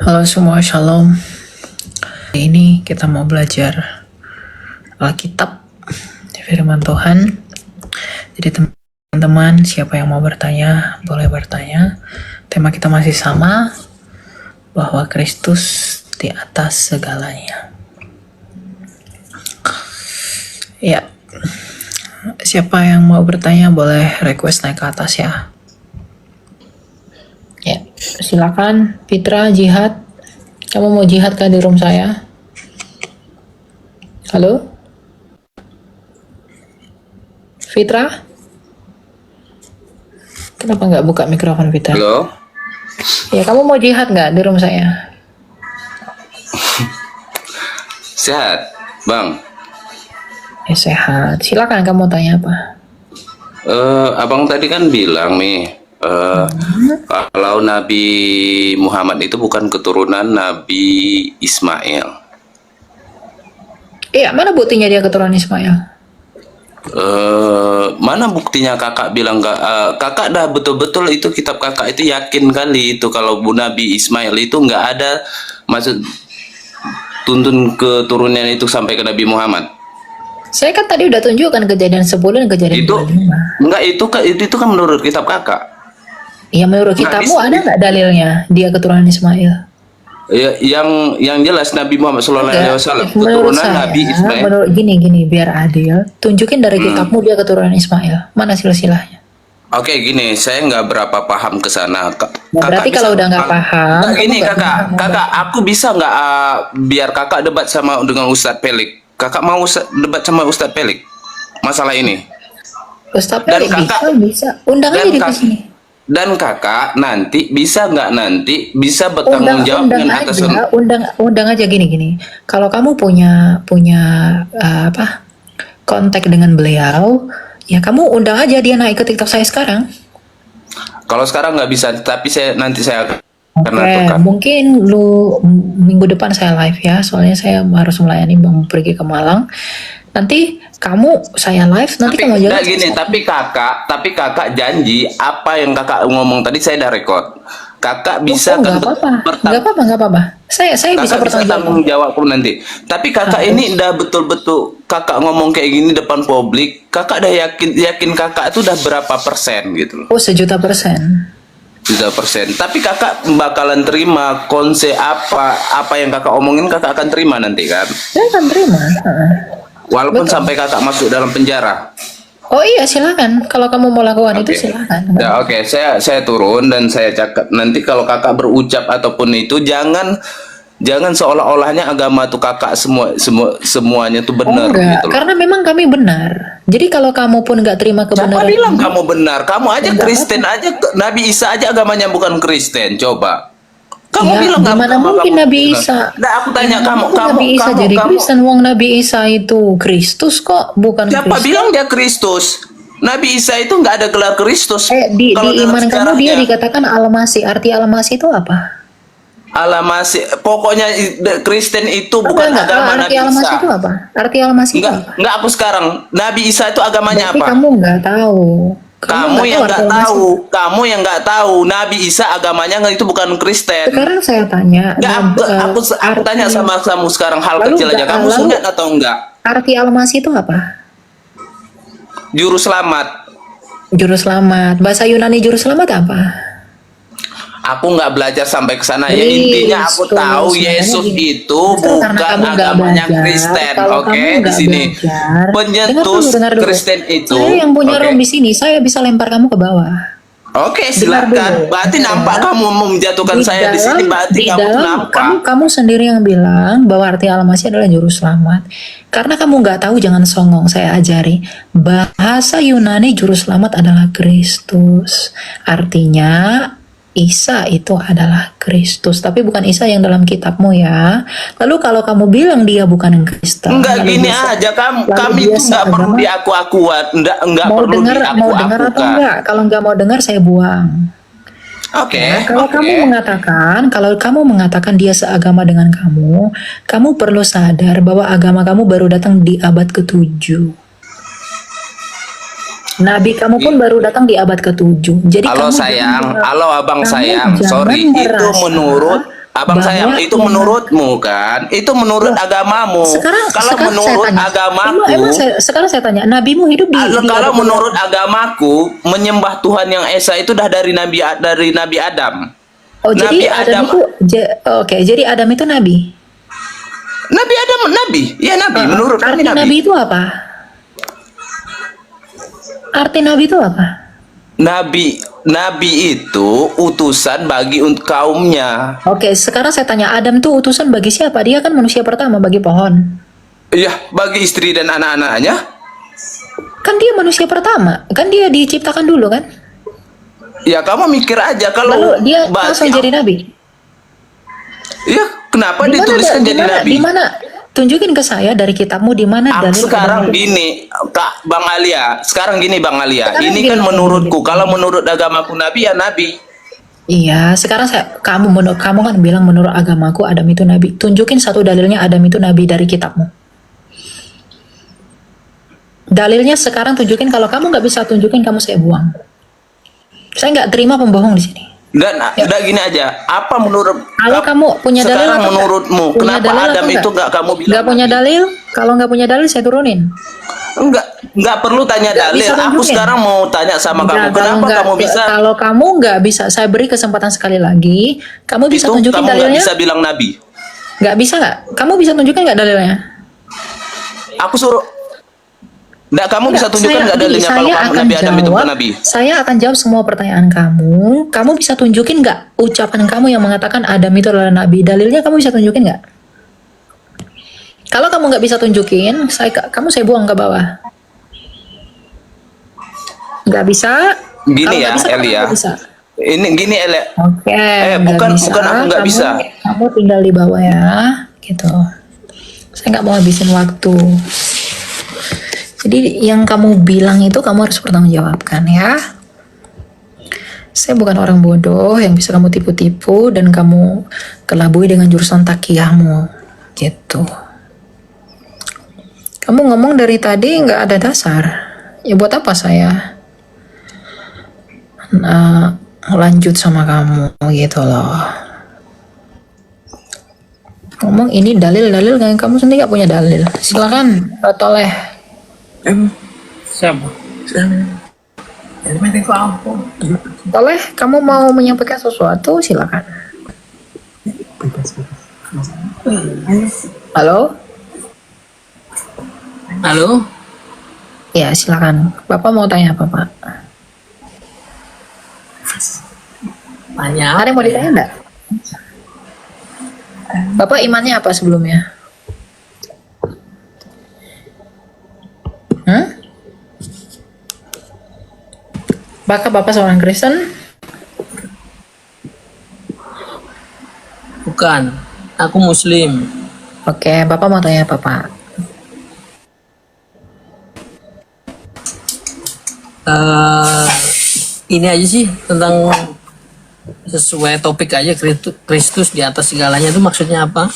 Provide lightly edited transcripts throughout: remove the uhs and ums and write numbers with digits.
Halo semua, shalom. Hari ini kita mau belajar Alkitab, firman Tuhan. Jadi teman-teman, siapa yang mau bertanya, boleh bertanya. Tema kita masih sama, bahwa Kristus di atas segalanya. Ya, siapa yang mau bertanya boleh request naik ke atas ya. Ya, silakan Fitra jihad. Kamu mau jihad kan di room saya? Halo? Fitra? Kenapa nggak buka mikrofon Fitra? Halo? Ya, kamu mau jihad nggak di room saya? Sehat, Bang. Ya, sehat. Silakan kamu tanya apa? Abang tadi kan bilang nih, kalau Nabi Muhammad itu bukan keturunan Nabi Ismail. Iya, mana buktinya dia keturunan Ismail? Mana buktinya kakak bilang kakak dah betul-betul itu kitab kakak itu yakin kali itu kalau Nabi Ismail itu nggak ada maksud tuntun keturunan itu sampai ke Nabi Muhammad. Saya kan tadi udah tunjukkan kejadian 10 dan kejadian Itu 25. enggak itu kan menurut kitab kakak. Ya, menurut kitabmu ada nggak dalilnya dia keturunan Ismail? Ya, yang jelas Nabi Muhammad SAW Menurut keturunan saya, Nabi Ismail. menurut gini biar adil, tunjukin dari kitabmu dia keturunan Ismail. Mana silsilahnya? Oke, gini, saya nggak berapa paham ke sana. Ya, berarti kalau udah nggak paham, Nggak, gini kamu nggak kakak, paham. kakak, aku bisa nggak biar kakak debat sama dengan Ustadz Pelik? Kakak mau debat sama Ustadz Pelik masalah ini? Ustadz Dan Pelik kakak- bisa. Undang aja di sini. Dan kakak nanti bisa nggak bisa bertanggung jawab Undang dengan atas aja, undang aja gini. Kalau kamu punya kontak dengan beliau, ya kamu undang aja dia naik ke TikTok saya sekarang. Kalau sekarang nggak bisa, tapi nanti saya akan Oke, aturkan. mungkin minggu depan saya live ya, soalnya saya harus melayani Bang pergi ke Malang. Nanti saya live, nanti kamu Tapi jawab. gini, tapi kakak janji apa yang kakak ngomong tadi saya udah record. Kakak bisa nggak apa-apa. Saya bisa kakak bisa bertanggung tanggung jawab. jawab nanti. Tapi kakak ini udah betul-betul kakak ngomong kayak gini depan publik, kakak udah yakin kakak itu udah berapa persen gitu loh. Oh, 1.000.000%. 100%. Tapi kakak bakalan terima konsep apa yang kakak omongin, kakak akan terima nanti kan. Saya akan terima. Walaupun Betul. sampai kakak masuk dalam penjara. Oh iya, silakan. Kalau kamu mau lakukan itu silakan. Ya, oke. Saya turun dan saya cakap nanti kalau kakak berucap ataupun itu jangan seolah-olahnya agama tuh kakak semuanya tuh benar Enggak, gitu loh. karena memang kami benar. Jadi kalau kamu pun nggak terima Siapa kebenaran, bilang kamu benar? Kamu aja Enggak Kristen aja, Nabi Isa aja agamanya bukan Kristen. Coba. Kamu ya, bilang gimana mungkin Nabi benar. Isa? Nah, aku tanya kamu Nabi Isa jadi kamu Kristen, wong Nabi Isa itu Kristus kok, bukan siapa Kristen. bilang dia Kristus? Nabi Isa itu nggak ada gelar Kristus. Di Kalau dalam iman kamu dia sejarahnya. dikatakan Al-Masih. Arti Al-Masih itu apa? Masih pokoknya Kristen itu bukan Enggak, agama arti Nabi Al-Masih Isa. itu apa? Arti Al-Masih itu apa? Enggak aku sekarang. Nabi Isa itu agamanya Berarti apa? kamu nggak tahu. Kamu yang arti nggak Al-Masih. tahu. Kamu yang nggak tahu. Nabi Isa agamanya itu bukan Kristen. Sekarang saya tanya. Nggak, aku tanya sama kamu sekarang hal Lalu kecil aja. nggak- Kamu lalu- sunat atau enggak? Arti Al-Masih itu apa? Juru selamat. Juru selamat. Bahasa Yunani juru selamat apa? Aku nggak belajar sampai ke sana. Ya intinya aku tahu Yesus itu bukan agamanya Kristen. Oke, di sini penyetus Kristen itu. Saya yang punya Oke. room di sini, saya bisa lempar kamu ke bawah. Oke, Dengar silakan. dulu. Berarti nampak kamu mau menjatuhkan saya di sini. Berarti kamu tuh nampak. kamu sendiri yang bilang bahwa arti Al-Masih adalah juru selamat. Karena kamu nggak tahu, jangan songong. Saya ajari bahasa Yunani juru selamat adalah Kristus. Artinya Isa itu adalah Kristus, tapi bukan Isa yang dalam kitabmu ya. Lalu kalau kamu bilang dia bukan Kristen, Enggak lalu gini dia- aja lalu kami dia itu nggak perlu seagama, diaku-akuan, enggak mau perlu dengar atau diaku-akukan. enggak? Kalau nggak mau dengar, saya buang. Oke. Kalau kamu mengatakan dia seagama dengan kamu perlu sadar bahwa agama kamu baru datang di abad ke-7. Nabi kamu pun baru datang di abad ke-7. Jadi Halo kamu sayang, jangan- halo abang kamu sayang, jangan sorry itu merasa- menurut Abang sayang, bahwa itu yang menurutmu kan? Itu menurut Loh, agamamu. sekarang Kalau sekarang saya menurut tanya, emang agamaku, sekarang saya tanya, nabimu hidup di kalau abad menurut keberapa? agamaku, menyembah Tuhan yang esa itu dah dari Nabi Adam. Oh, Nabi jadi Adam Adam, itu oke, jadi Adam itu nabi. Nabi Adam nabi, ya nabi. Menurut kami Arti nabi. nabi itu apa? Arti nabi itu apa? Nabi, nabi itu utusan bagi kaumnya. Oke, sekarang saya tanya, Adam tuh utusan bagi siapa? Dia kan manusia pertama bagi pohon. Iya, bagi istri dan anak-anaknya. Kan dia manusia pertama, kan dia diciptakan dulu kan? Ya kamu mikir aja Lalu kalau dia langsung berarti, jadi nabi. ya kenapa Di mana dituliskan di jadi mana di nabi? mana? Tunjukin ke saya dari kitabmu di mana dalil Adam Sekarang itu. gini, Kak Bang Alia. Sekarang gini Bang Alia. Sekarang Ini gini, kan gini. menurutku. Kalau menurut agamaku nabi ya nabi. Iya, sekarang kamu kan bilang menurut agamaku Adam itu nabi. Tunjukin satu dalilnya Adam itu nabi dari kitabmu. Dalilnya sekarang tunjukin, kalau kamu nggak bisa tunjukin kamu saya buang. Saya nggak terima pembohong di sini. Dan Ya. udah gini aja. Apa menurut Kalau kamu punya dalil sekarang apa enggak? menurutmu Punya kenapa dalil Adam apa itu nggak kamu bilang Nggak punya nabi? dalil? Kalau nggak punya dalil saya turunin. Enggak perlu tanya Nggak dalil. bisa Aku tunjukin. sekarang mau tanya sama Nggak, kamu. kalau Kenapa nggak, kamu bisa kalau kamu nggak bisa, saya beri kesempatan sekali lagi. Kamu bisa itu tunjukin kamu nggak dalilnya? bisa bilang nabi? Nggak bisa nggak? Kamu bisa tunjukin nggak dalilnya? Aku suruh. Nggak, kamu bisa tunjukkan nggak dalilnya kalau kamu akan Nabi Adam itu jawab, bukan nabi? saya akan jawab semua pertanyaan kamu. Kamu bisa tunjukin nggak ucapan kamu yang mengatakan Adam itu adalah nabi? Dalilnya kamu bisa tunjukin nggak? Kalau kamu nggak bisa tunjukin, kamu saya buang ke bawah. Nggak bisa. Gini Kalau ya, nggak bisa, kamu Elia. nggak bisa. Ini gini Elia. Oke, nggak bukan bisa. bukan aku nggak bisa. Kamu tinggal di bawah ya, gitu. Saya nggak mau habisin waktu. Jadi yang kamu bilang itu kamu harus bertanggungjawabkan ya. Saya bukan orang bodoh yang bisa kamu tipu-tipu dan kamu kelabui dengan jurusan takiyahmu, gitu. Kamu ngomong dari tadi nggak ada dasar. Ya buat apa saya lanjut sama kamu gitu loh. Ngomong ini dalil kan kamu sendiri nggak punya dalil. Silakan toleh. Siapa? Toleh, kamu mau menyampaikan sesuatu silakan. Halo? Halo? Ya silakan. Bapak mau tanya apa Pak? Tanya Ada yang mau ditanya enggak? Bapak imannya apa sebelumnya? Bapak seorang Kristen? Bukan. Aku Muslim. Oke, Bapak mau tanya apa Pak? Ini aja sih tentang sesuai topik aja, Kristus di atas segalanya itu maksudnya apa?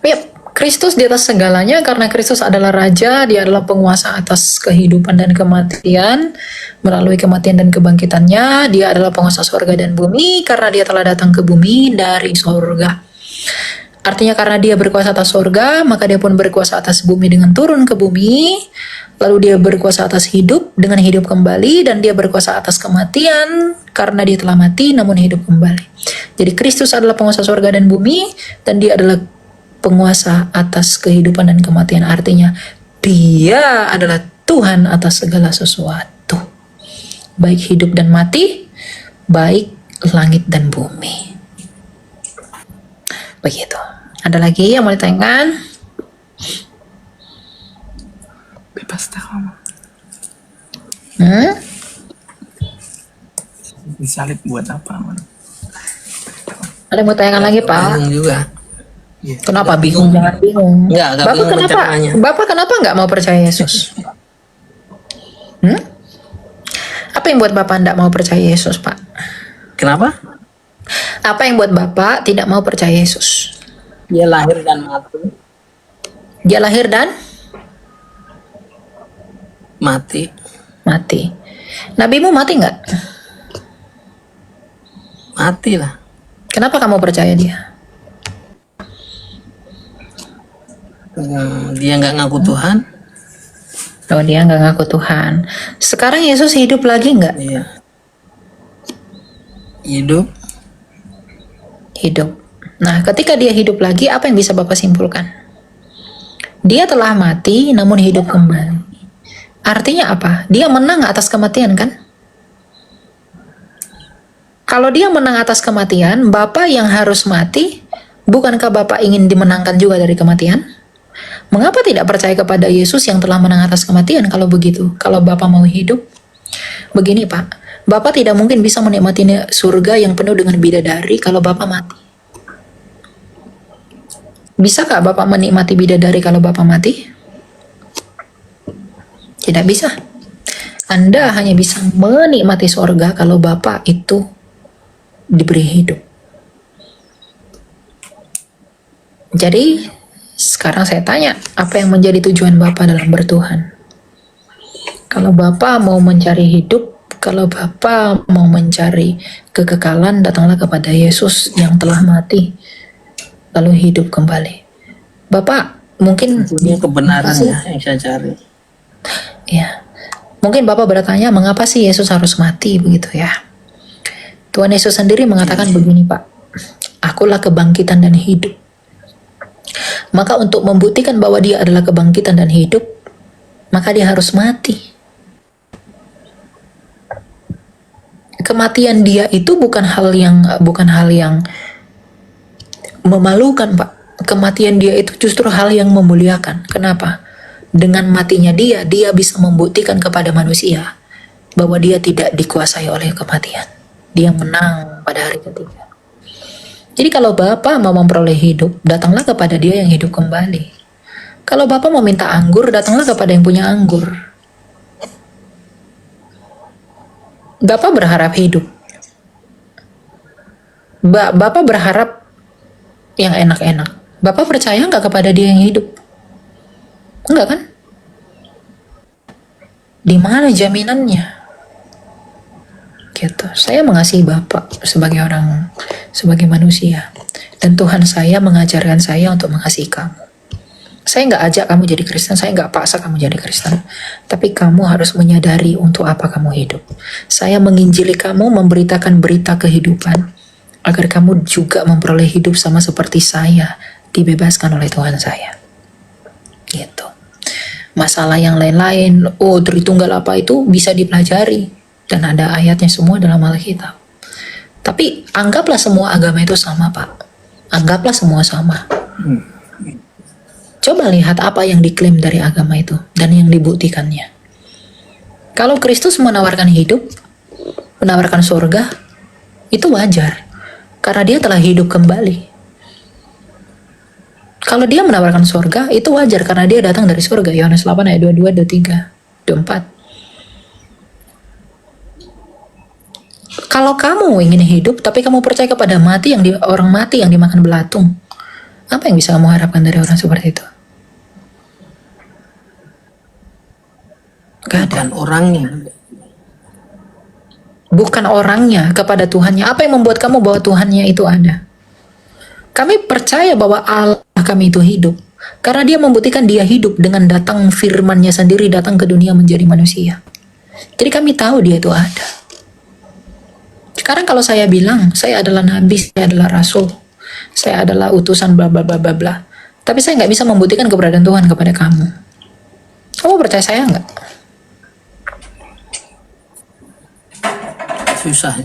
Yap, Kristus di atas segalanya karena Kristus adalah Raja, dia adalah penguasa atas kehidupan dan kematian. Melalui kematian dan kebangkitannya, dia adalah penguasa surga dan bumi karena dia telah datang ke bumi dari surga. Artinya karena dia berkuasa atas surga, maka dia pun berkuasa atas bumi dengan turun ke bumi. Lalu dia berkuasa atas hidup dengan hidup kembali, dan dia berkuasa atas kematian karena dia telah mati namun hidup kembali. Jadi Kristus adalah penguasa surga dan bumi, dan dia adalah penguasa atas kehidupan dan kematian. Artinya dia adalah Tuhan atas segala sesuatu, baik hidup dan mati, baik langit dan bumi. Begitu. Ada lagi yang mau ditanyakan? Bebas dah kamu. Disalib buat apa, man? Ada yang mau tanyakan lagi Pak? Bingung juga. Kenapa bingung? Jangan bingung. Enggak Bapak bingung kenapa? rencananya. Bapak kenapa nggak mau percaya Yesus? Apa yang buat Bapak nggak mau percaya Yesus, Pak? Kenapa? Apa yang buat Bapak tidak mau percaya Yesus? Dia lahir dan mati. Dia lahir dan Mati. mati. Nabimu mati nggak? Mati lah. Kenapa kamu percaya dia? Dia nggak ngaku Tuhan. Oh, dia nggak ngaku Tuhan. Sekarang Yesus hidup lagi nggak? Iya. Hidup. Hidup. Nah, ketika dia hidup lagi, apa yang bisa Bapak simpulkan? Dia telah mati, namun hidup kembali. Artinya apa? Dia menang atas kematian, kan? Kalau dia menang atas kematian, Bapak yang harus mati, bukankah Bapak ingin dimenangkan juga dari kematian? Mengapa tidak percaya kepada Yesus yang telah menang atas kematian kalau begitu? Kalau Bapak mau hidup? Begini Pak, Bapak tidak mungkin bisa menikmati surga yang penuh dengan bidadari kalau Bapak mati. Bisakah Bapak menikmati bidadari kalau Bapak mati? Tidak bisa. Anda hanya bisa menikmati surga kalau Bapak itu diberi hidup. Jadi, sekarang saya tanya, apa yang menjadi tujuan Bapak dalam bertuhan? Kalau Bapak mau mencari hidup, kalau Bapak mau mencari kekekalan, datanglah kepada Yesus yang telah mati, lalu hidup kembali. Bapak mungkin Ini kebenaran ya yang saya cari. ya, mungkin Bapak bertanya, mengapa sih Yesus harus mati begitu ya? Tuhan Yesus sendiri mengatakan begini Pak, akulah kebangkitan dan hidup. Maka untuk membuktikan bahwa dia adalah kebangkitan dan hidup, maka dia harus mati. Kematian dia itu bukan hal yang memalukan, Pak. Kematian dia itu justru hal yang memuliakan. Kenapa? Dengan matinya dia bisa membuktikan kepada manusia bahwa dia tidak dikuasai oleh kematian. Dia menang pada hari ketiga. Jadi kalau Bapak mau memperoleh hidup, datanglah kepada dia yang hidup kembali. Kalau Bapak mau minta anggur, datanglah kepada yang punya anggur. Bapak berharap hidup. Bapak berharap yang enak-enak. Bapak percaya nggak kepada dia yang hidup? Enggak kan? Di mana jaminannya? Gitu. Saya mengasihi Bapak sebagai manusia, dan Tuhan saya mengajarkan saya untuk mengasihi kamu. Saya nggak ajak kamu jadi Kristen, saya nggak paksa kamu jadi Kristen, tapi kamu harus menyadari untuk apa kamu hidup. Saya menginjili kamu, memberitakan berita kehidupan, agar kamu juga memperoleh hidup sama seperti saya, dibebaskan oleh Tuhan saya. Gitu. Masalah yang lain-lain, Tritunggal apa itu bisa dipelajari. Dan ada ayatnya semua dalam Alkitab. Tapi anggaplah semua agama itu sama, Pak. Anggaplah semua sama. Coba lihat apa yang diklaim dari agama itu dan yang dibuktikannya. Kalau Kristus menawarkan hidup, menawarkan surga, itu wajar. Karena dia telah hidup kembali. Kalau dia menawarkan surga, itu wajar karena dia datang dari surga. Yohanes 8 ayat 22, 23, 24. Kalau kamu ingin hidup, tapi kamu percaya kepada orang mati yang dimakan belatung, apa yang bisa kamu harapkan dari orang seperti itu? Gak ada. Bukan orangnya kepada Tuhannya. Apa yang membuat kamu bahwa Tuhannya itu ada? Kami percaya bahwa Allah kami itu hidup, karena dia membuktikan dia hidup dengan datang firman-Nya sendiri, datang ke dunia menjadi manusia. Jadi kami tahu dia itu ada. Sekarang kalau saya bilang, saya adalah nabi, saya adalah rasul, saya adalah utusan bla bla bla bla bla, tapi saya nggak bisa membuktikan keberadaan Tuhan kepada kamu. Kamu percaya saya nggak? Susah.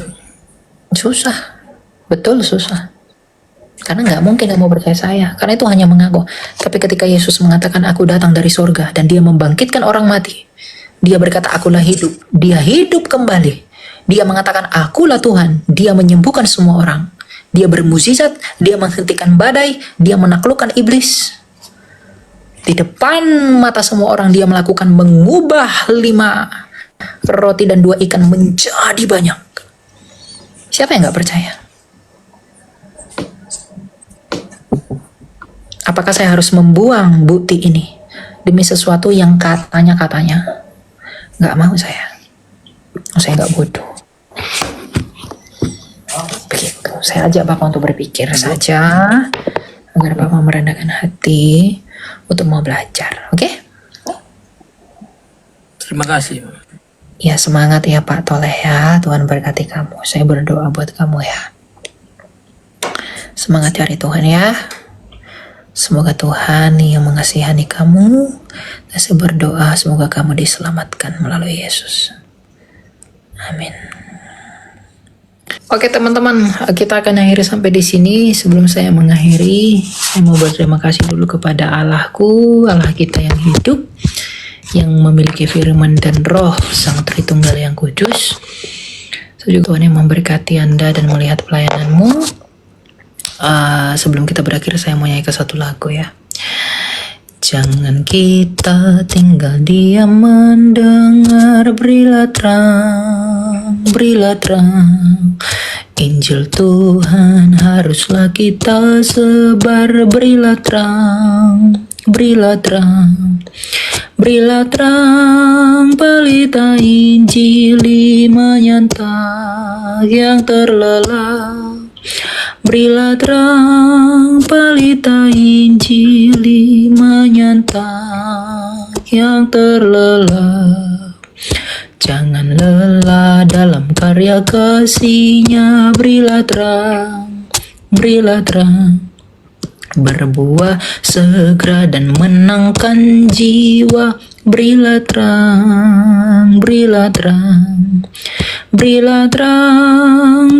Betul susah. Karena nggak mungkin kamu percaya saya, karena itu hanya mengaku. Tapi ketika Yesus mengatakan aku datang dari surga dan dia membangkitkan orang mati, dia berkata akulah hidup, dia hidup kembali. Dia mengatakan akulah Tuhan, dia menyembuhkan semua orang. Dia bermukjizat, dia menghentikan badai, dia menaklukkan iblis. Di depan mata semua orang dia mengubah 5 roti dan 2 ikan menjadi banyak. Siapa yang gak percaya? Apakah saya harus membuang bukti ini demi sesuatu yang katanya? Gak mau saya. Saya gak bodoh. Begitu. Saya ajak Bapak untuk berpikir saja, agar Bapak merendahkan hati untuk mau belajar. Oke? Terima kasih. Ya, semangat ya Pak Toleh ya. Tuhan berkati kamu. Saya berdoa buat kamu ya. Semangat cari Tuhan ya. Semoga Tuhan yang mengasihani kamu. Dan saya berdoa semoga kamu diselamatkan melalui Yesus. Amin. Oke teman-teman, kita akan akhiri sampai di sini. Sebelum saya mengakhiri, saya mau berterima kasih dulu kepada Allahku, Allah kita yang hidup, yang memiliki firman dan roh Sang Tritunggal yang kudus. Semoga Tuhan yang memberkati Anda dan melihat pelayananmu. Sebelum kita berakhir, saya mau nyanyikan satu lagu ya. Jangan kita tinggal diam mendengar, berilah terang, Injil Tuhan haruslah kita sebar, berilah terang, pelita Injil menyanta yang terlelap. Berilah terang, pelita Injil menyanta yang terlelap. Jangan lelah dalam karya kasih-Nya, berilah terang, berbuah segera dan menangkan jiwa. Berilah terang,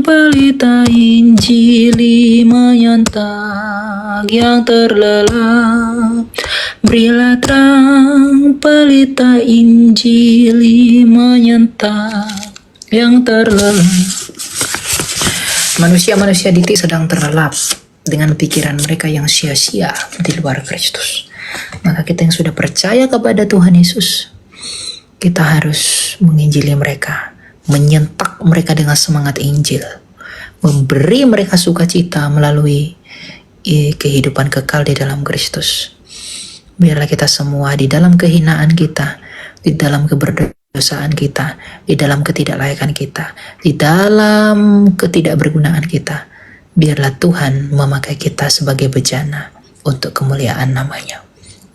pelita Injil menyanta yang terlelap. Berilah terang, pelita Injil menyanta yang terlelap. Manusia-manusia didik sedang terlelap dengan pikiran mereka yang sia-sia di luar Kristus. Maka kita yang sudah percaya kepada Tuhan Yesus, kita harus menginjili mereka, menyentak mereka dengan semangat Injil, memberi mereka sukacita melalui kehidupan kekal di dalam Kristus. Biarlah kita semua di dalam kehinaan kita, di dalam keberdosaan kita, di dalam ketidaklayakan kita, di dalam ketidakbergunaan kita, biarlah Tuhan memakai kita sebagai bejana untuk kemuliaan namanya.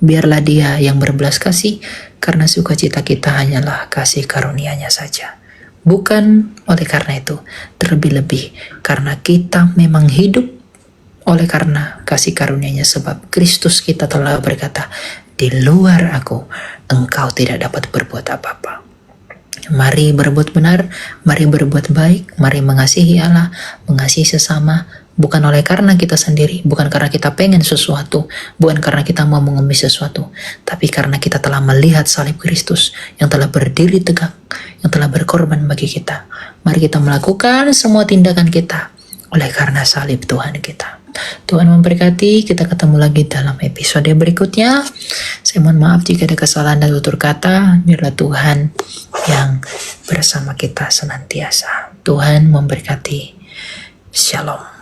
Biarlah Dia yang berbelas kasih, karena sukacita kita hanyalah kasih karunia-Nya saja. Bukan oleh karena itu, terlebih-lebih karena kita memang hidup oleh karena kasih karunia-Nya, sebab Kristus kita telah berkata, di luar aku, engkau tidak dapat berbuat apa-apa. Mari berbuat benar, mari berbuat baik, mari mengasihi Allah, mengasihi sesama, bukan oleh karena kita sendiri, bukan karena kita pengen sesuatu, bukan karena kita mau mengemis sesuatu, tapi karena kita telah melihat salib Kristus yang telah berdiri tegak, yang telah berkorban bagi kita. Mari kita melakukan semua tindakan kita oleh karena salib Tuhan kita. Tuhan memberkati. Kita ketemu lagi dalam episode berikutnya. Saya mohon maaf jika ada kesalahan dan tutur kata. Biarlah Tuhan yang bersama kita senantiasa. Tuhan memberkati. Shalom.